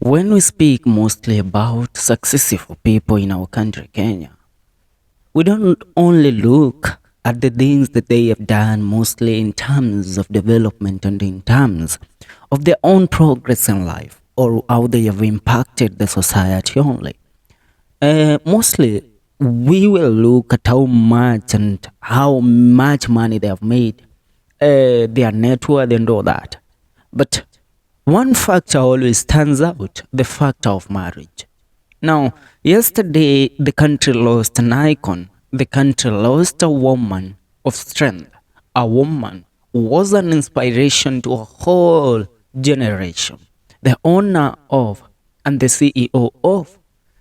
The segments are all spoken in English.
When we speak mostly about successful people in our country, Kenya, we don't only look at the things that they have done mostly in terms of development and in terms of their own progress in life or how they have impacted the society only. Mostly, we will look at how much and how much money they have made, their net worth, and all that. But one factor always stands out, the factor of marriage. Now, yesterday, the country lost an icon. The country lost a woman of strength, a woman who was an inspiration to a whole generation. The owner of and the CEO of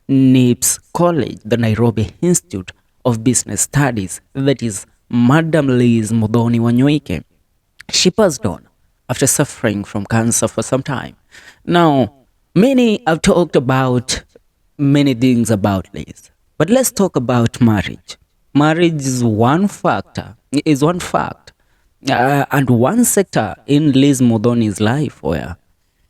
NIPS College, the Nairobi Institute of Business Studies, that is Madam Liz Muthoni Wanyoike. She passed on after suffering from cancer for some time. Now, many have talked about many things about Liz, but let's talk about marriage. Marriage is one factor, is one fact, and one sector in Liz Muthoni's life where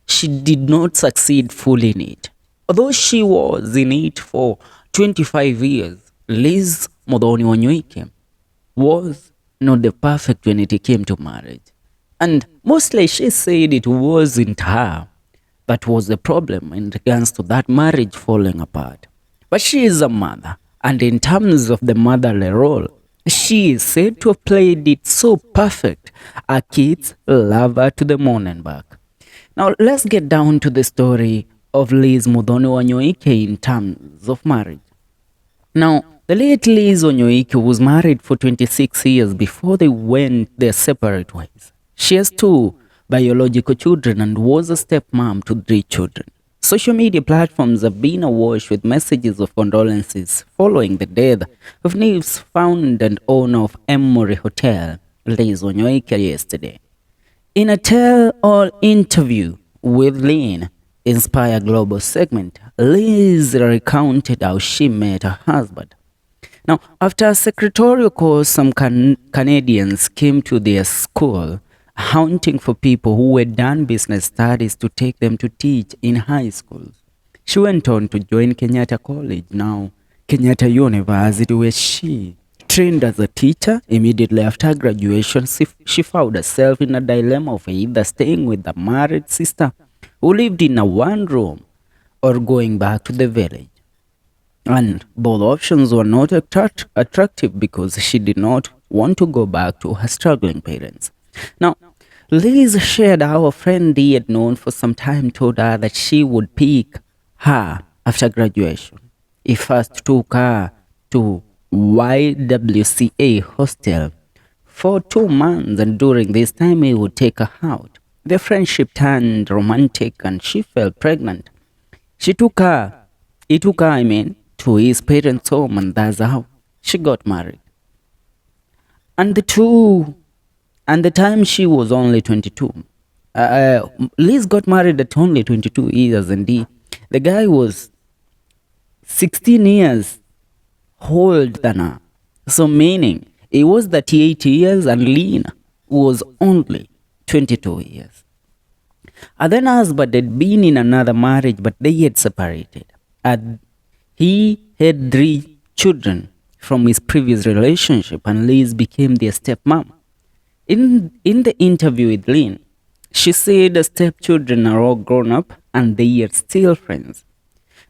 she did not succeed fully in it. Although she was in it for 25 years, Liz Muthoni Wanyoike was not the perfect when it came to marriage. And mostly she said it wasn't her that was the problem in regards to that marriage falling apart. But she is a mother, and in terms of the motherly role, she is said to have played it so perfect. Her kids love her to the moon and back. Now let's get down to the story of Liz Muthoni Wanyoike in terms of marriage. Now, the late Liz Wanyoike was married for 26 years before they went their separate ways. She has two biological children and was a stepmom to three children. Social media platforms have been awash with messages of condolences following the death of NIPS founder and owner of Emory Hotel, Liz Wanyoike, yesterday. In a tell-all interview with Lean Inspire Global segment, Liz recounted how she met her husband. Now, after a secretarial course, some Canadians came to their school hunting for people who had done business studies to take them to teach in high schools. She went on to join Kenyatta College, now Kenyatta University, where she trained as a teacher. Immediately after graduation, she found herself in a dilemma of either staying with a married sister who lived in a one room or going back to the village. And both options were not attractive because she did not want to go back to her struggling parents. Now, Liz shared how a friend he had known for some time told her that she would pick her after graduation. He first took her to YWCA hostel for 2 months, and during this time he would take her out. Their friendship turned romantic and she fell pregnant. He took her, to his parents' home, and that's how she got married. And the time she was only 22. Liz got married at only 22 years, and the guy was 16 years older than her. So meaning he was 38 years and Lean was only 22 years. Her then husband had been in another marriage, but they had separated. And he had 3 children from his previous relationship, and Liz became their stepmom. In the interview with Lynn, she said the stepchildren are all grown up and they are still friends.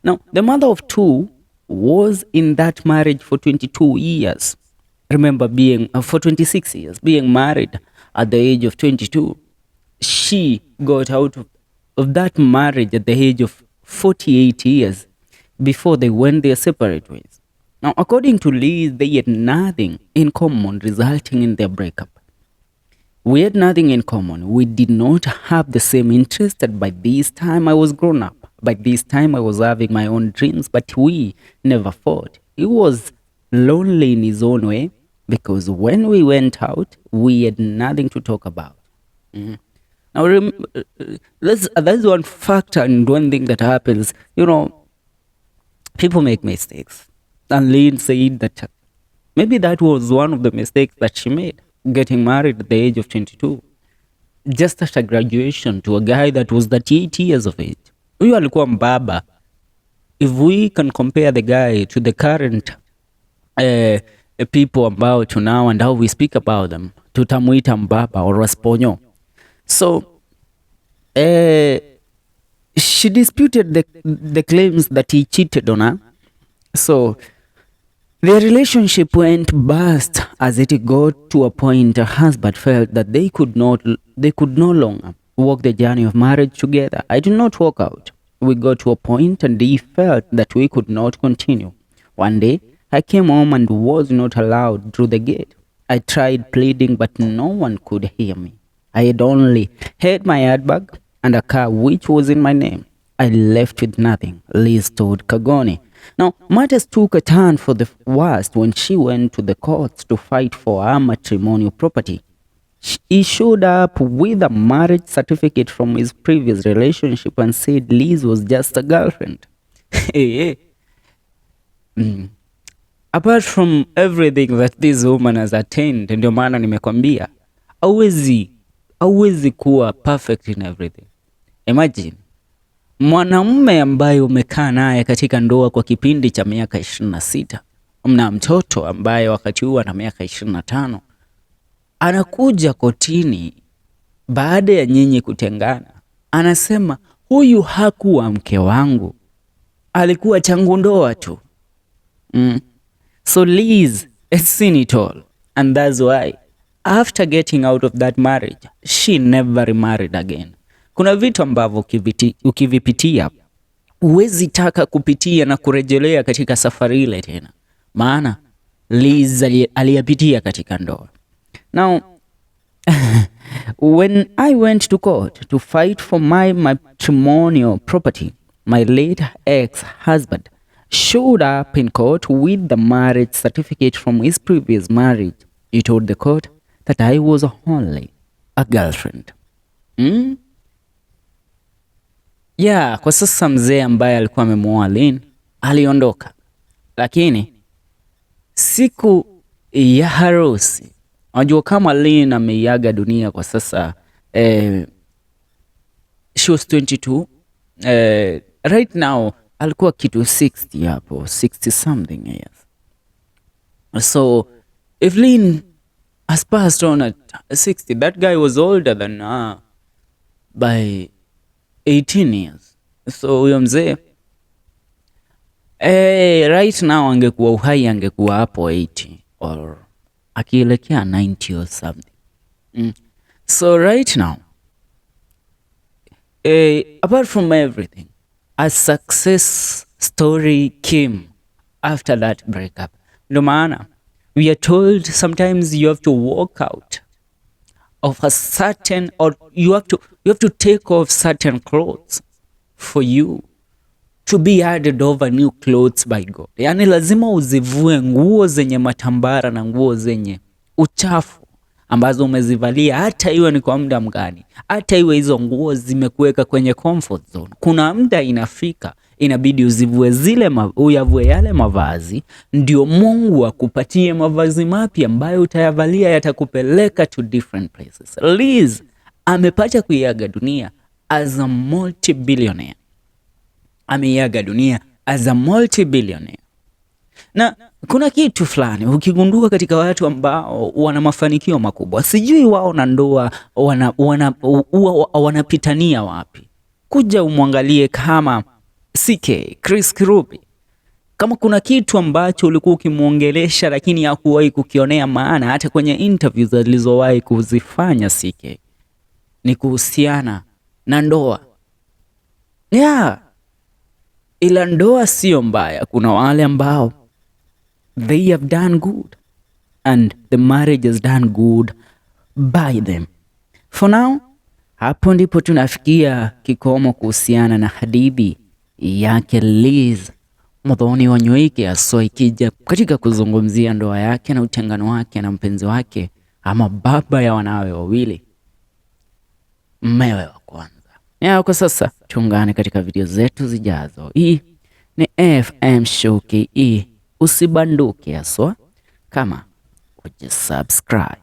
Now, the mother of 2 was in that marriage for 22 years. Remember being, for 26 years, being married at the age of 22. She got out of that marriage at the age of 48 years before they went their separate ways. Now, according to Liz, they had nothing in common, resulting in their breakup. We had nothing in common. We did not have the same interest. That by this time I was grown up. By this time I was having my own dreams, but we never fought. He was lonely in his own way because when we went out, we had nothing to talk about. Mm-hmm. Now, that's one factor and one thing that happens. People make mistakes. And Lynn said that maybe that was one of the mistakes that she made, getting married at the age of 22. Just after graduation to a guy that was 38 years of age. Huyu alikuwa mbaba. If we can compare the guy to the current people ambao tunao and how we speak about them, tutamuita mbaba or rasponyo. So she disputed the claims that he cheated on her. So their relationship went bust as it got to a point her husband felt that they could no longer walk the journey of marriage together. I did not walk out. We got to a point and he felt that we could not continue. One day, I came home and was not allowed through the gate. I tried pleading, but no one could hear me. I had only had my handbag and a car which was in my name. I left with nothing, Liz told Kagoni. Now, matters took a turn for the worst when she went to the courts to fight for her matrimonial property. He showed up with a marriage certificate from his previous relationship and said Liz was just a girlfriend. Apart from everything that this woman has attained, ndio maana nimekwambia hauwezi kuwa perfect in everything. Imagine mwanamume ambaye umekaa naye katika ndoa kwa kipindi cha miaka 26, mna mtoto ambaye wakati huo ana miaka 25, anakuja kotini baada ya nyinyi kutengana, anasema huyu hakuwa mke wangu, alikuwa changu ndoa tu. So Liz has seen it all, and that's why after getting out of that marriage she never remarried again. Kuna vitu ambavyo ukivipitia huwezi taka kupitia na kurejelea katika safari ile tena, maana Liz aliyapitia katika ndoa. Now when I went to court to fight for my matrimonial property, my late ex-husband showed up in court with the marriage certificate from his previous marriage. He told the court that I was only a girlfriend. Yeah, kwa sasa mzee ambaye alikuwa amemuoa Lynn aliondoka, lakini siku ya harusi, unajua kama Lynn ameiaga dunia kwa sasa, she was 22, right now alikuwa kitu 60 hapo, 60 something years. So if Lynn has passed on at 60, that guy was older than her by 18 years. So huyo mzee right now angekuwa uhai, angekuwa hapo 80 or akielekea 90 or something. So right now, apart from everything, a success story came after that breakup. No maana we are told sometimes you have to walk out of a certain, or you have to take off certain clothes for you to be added over new clothes by God. Yani lazima uzivue nguo zenye matambara na nguo zenye uchafu ambazo umezivalia, hata iwe ni kwa muda mgani, hata iwe hizo nguo zimekuweka kwenye comfort zone. Kuna muda inafika inabidi uzivue uyavue yale mavazi, ndio Mungu akupatie mavazi mapya ambayo utayavalia yatakupeleka to different places. Liz amepata kuiaga dunia as a multi-billionaire. Ameiaga dunia as a multi-billionaire. Na kuna kitu fulani ukigundua katika watu ambao wana mafanikio makubwa, sijui wao na ndoa wanapitania wapi. Kuja umwangalie kama CK, Chris Kirubi. Kama kuna kitu ambacho ulikuwa ukimuongelesha lakini hakuwahi kukionea maana hata kwenye interviews alizowahi kuzifanya CK, ni kuhusiana na ndoa. Ila ndoa sio mbaya. Kuna wale ambao they have done good and the marriage has done good by them. For now, hapo ndipo tunafikia kikomo kuhusiana na hadithi yake Liz Muthoni Wanyoike, aswa ikija katika kuzungumzia ndoa yake na utengano wake na mpenzi wake, ama baba ya wanawe wawili, mmewe wa kwanza. Kwa sasa tuungane katika video zetu zijazo. Hii ni FM Show KE. Usibanduke aswa kama ujisubscribe.